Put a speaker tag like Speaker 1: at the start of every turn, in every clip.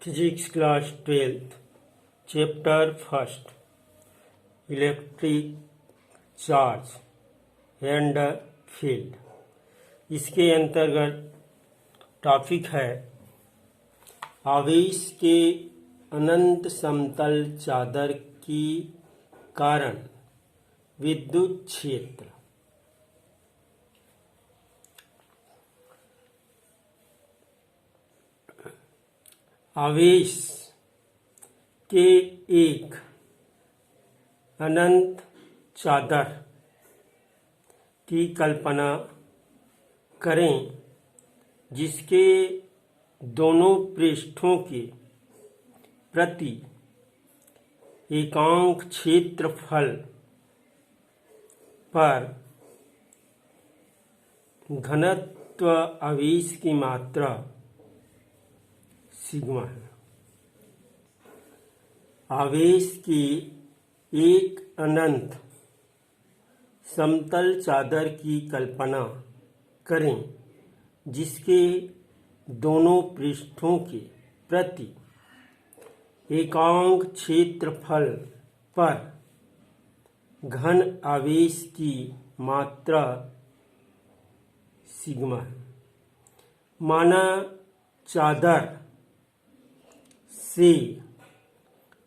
Speaker 1: Physics class 12th chapter first electric charge and field. इसके अंतर्गत topic है आवेश के अनंत समतल चादर की कारण विद्युत क्षेत्र। आवेश के एक अनंत चादर की कल्पना करें जिसके दोनों पृष्ठों के प्रति एकांक क्षेत्रफल पर घनत्व आवेश की मात्रा सिग्मा है। आवेश की एक अनंत समतल चादर की कल्पना करें जिसके दोनों पृष्ठों के प्रति एकांक क्षेत्रफल पर घन आवेश की मात्रा सिग्मा है। माना चादर से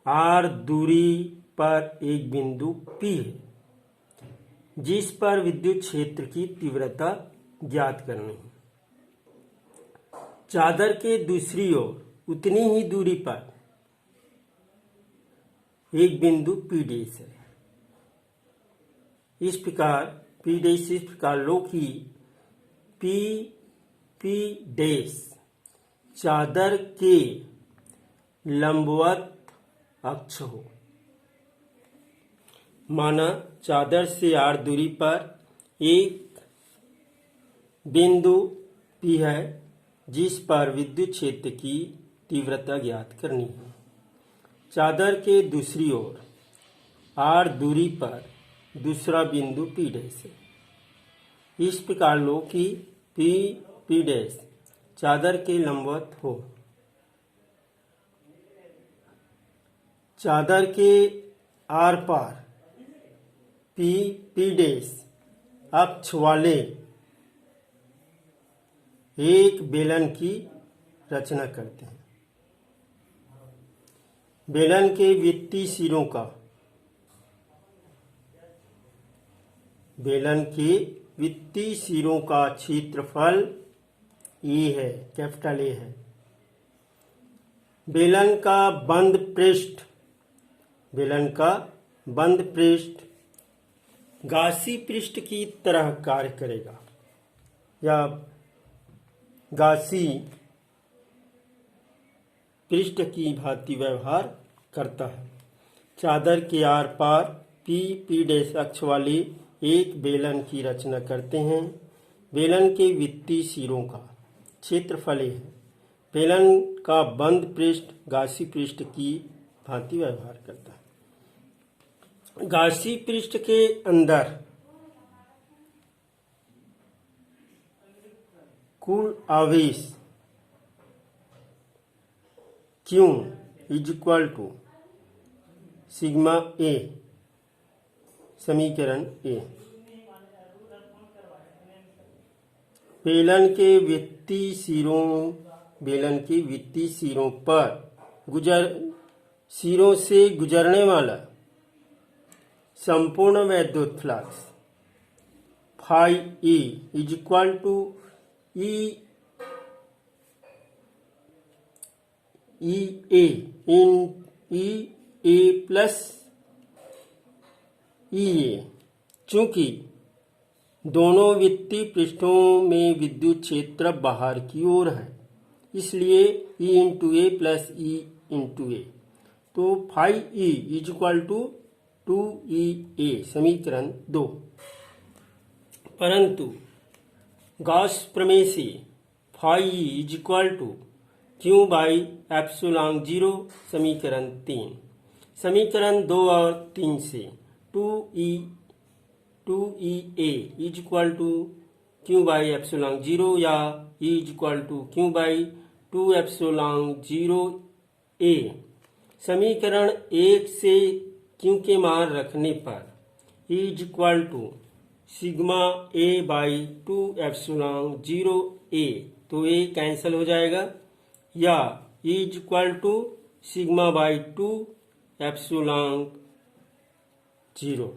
Speaker 1: r दूरी पर एक बिंदु P है जिस पर विद्युत क्षेत्र की तीव्रता ज्ञात करनी है। चादर के दूसरी ओर उतनी ही दूरी पर एक बिंदु P डैश है। इस प्रकार लो कि P डैश चादर के लंबवत अक्ष हो। माना चादर से r दूरी पर एक बिंदु P है जिस पर विद्युत क्षेत्र की तीव्रता ज्ञात करनी है। चादर के दूसरी ओर r दूरी पर दूसरा बिंदु P डैश है। इस प्रकार लो कि P डैश चादर के लंबवत हो। चादर के आर पार P डैश अक्ष वाले एक बेलन की रचना करते हैं। बेलन के वित्तीय सिरों का क्षेत्रफल ए है, कैपिटल ए है। बेलन का बंद पृष्ठ गासी पृष्ठ की तरह कार्य करेगा या गासी पृष्ठ की भांति व्यवहार करता है। चादर के आर पार P डैश अक्ष वाले एक बेलन की रचना करते हैं। बेलन के वित्तीय सिरों का क्षेत्रफल है। बेलन का बंद पृष्ठ गासी पृष्ठ की भांति व्यवहार करता है। गासी पृष्ठ के अंदर कुल आवेश Q is equal to sigma A, समीकरण A। बेलन के वित्तीय सिरों पर सिरों से गुजरने वाला संपूर्ण विद्युत flux phi E is equal to E A plus EA। चूंकि दोनों वित्तीय पृष्ठों में विद्युत क्षेत्र बाहर की ओर है इसलिए E into A plus E into A. तो phi E is equal to 2EA, समीकरण 2। परंतु गॉस प्रमेय से phi E is equal to Q by epsilon 0, समीकरण 3। समीकरण 2 और 3 से 2EA is equal to Q by epsilon 0 या E is equal to Q by 2 epsilon 0 A. समीकरण 1 से क्यू के मान रखने पर is equal to sigma A by 2 epsilon 0 A, तो ए कैंसिल हो जाएगा, या is equal to sigma by 2 epsilon 0।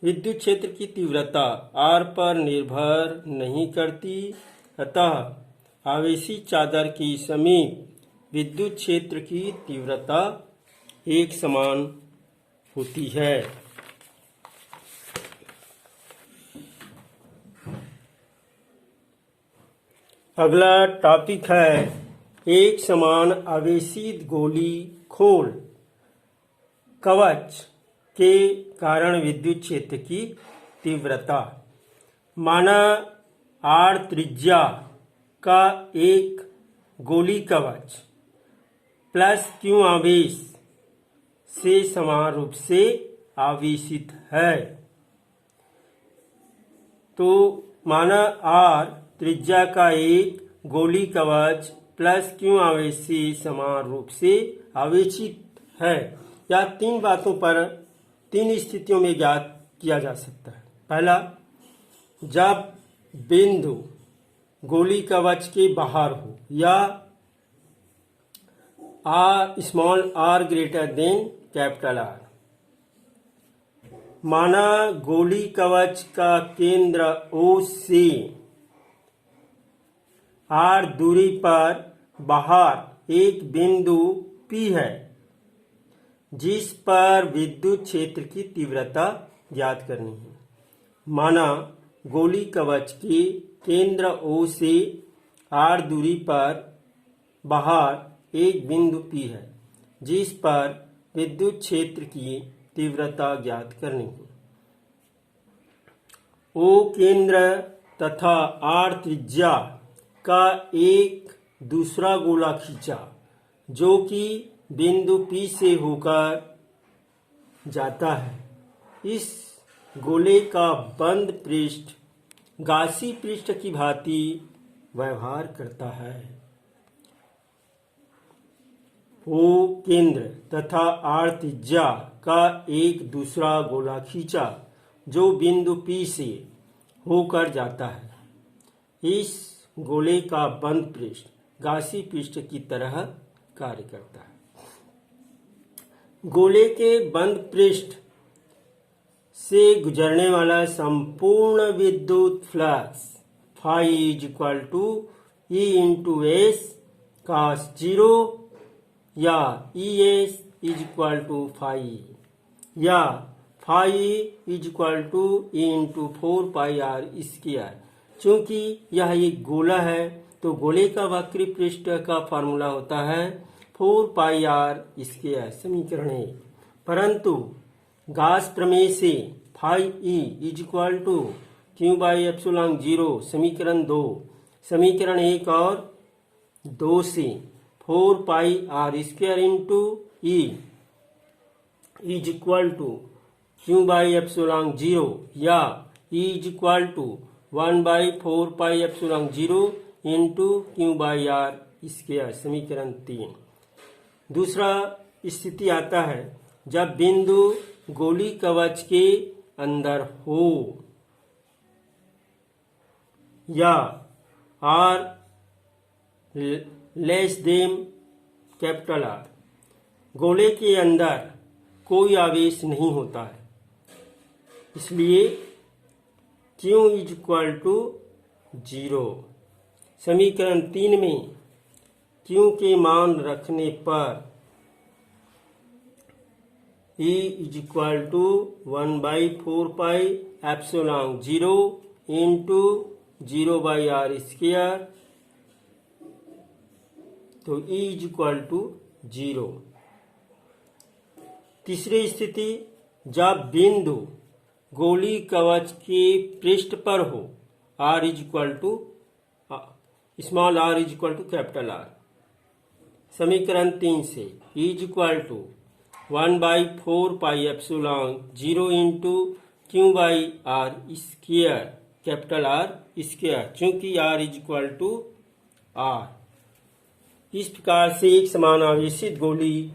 Speaker 1: विद्युत क्षेत्र की तीव्रता आर पर निर्भर नहीं करती, अतः आवेशी चादर के समीप विद्युत क्षेत्र की तीव्रता एक समान होती है। अगला टॉपिक है एक समान आवेशित गोली खोल कवच के कारण विद्युत क्षेत्र की तीव्रता। माना आर त्रिज्या का एक गोली कवच प्लस क्यू आवेश से समान रूप से आवेशित है। तो माना आर त्रिज्या का एक गोली कवच प्लस क्यू आवेश से समान रूप से आवेशित है। या तीन बातों पर तीन स्थितियों में ज्ञात किया जा सकता है। पहला, जब बिंदु गोली कवच के बाहर हो या small R greater than capital R. माना गोली कवच का केंद्र ओ से आर दूरी पर बाहर एक बिंदु P है जिस पर विद्युत क्षेत्र की तीव्रता ज्ञात करनी है। माना गोली कवच के केंद्र O से R दूरी पर बाहर एक बिंदु P है जिस पर विद्युत क्षेत्र की तीव्रता ज्ञात करनी है। O केंद्र तथा R त्रिज्या का एक दूसरा गोला खींचा जो कि बिंदु P से होकर जाता है। इस गोले का बंद पृष्ठ गासी पृष्ठ की भांति व्यवहार करता है। O केंद्र तथा R त्रिज्या का एक दूसरा गोला खींचा जो बिंदु P से होकर जाता है। इस गोले का बंद पृष्ठ गासी पृष्ठ की तरह कार्य करता है। गोले के बंद पृष्ठ से गुजरने वाला संपूर्ण विद्युत flux phi is equal to E into S cos 0 या E S is equal to phi या phi is equal to E into 4 pi r square. चूंकि यह एक गोला है तो गोले का वक्री पृष्ठ का फॉर्मूला होता है 4 पाई आर स्क्वायर, समीकरण 1। परंतु गास प्रमेय से phi E is equal to q by epsilon 0, समीकरण 2, समीकरण 1 और 2 से 4 pi r square into E is equal to q by epsilon 0 या E is equal to 1 by 4 pi epsilon 0 into Q by are square, समीकरण 3। दूसरा स्थिति आता है जब बिंदु गोली कवच के अंदर हो या R less than capital R. गोले के अंदर कोई आवेश नहीं होता है, इसलिए Q इज इक्वल टू 0। समीकरण 3 में Q के मान रखने पर E is equal to 1 by 4 pi epsilon 0 into 0 by are square, तो E इज इक्वल टू 0। तीसरी स्थिति जब बिंदु गोली कवच के पृष्ठ पर हो R is equal to small r is equal to capital R। समीकरण 3 से E is equal to 1 by 4 pi epsilon 0 into Q by are square, capital R square, चूंकि R is equal to R। इस प्रकार से एक समान आवेशित गोली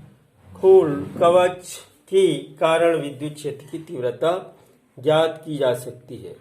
Speaker 1: खोल कवच के कारण विद्युत क्षेत्र की तीव्रता ज्ञात की जा सकती है।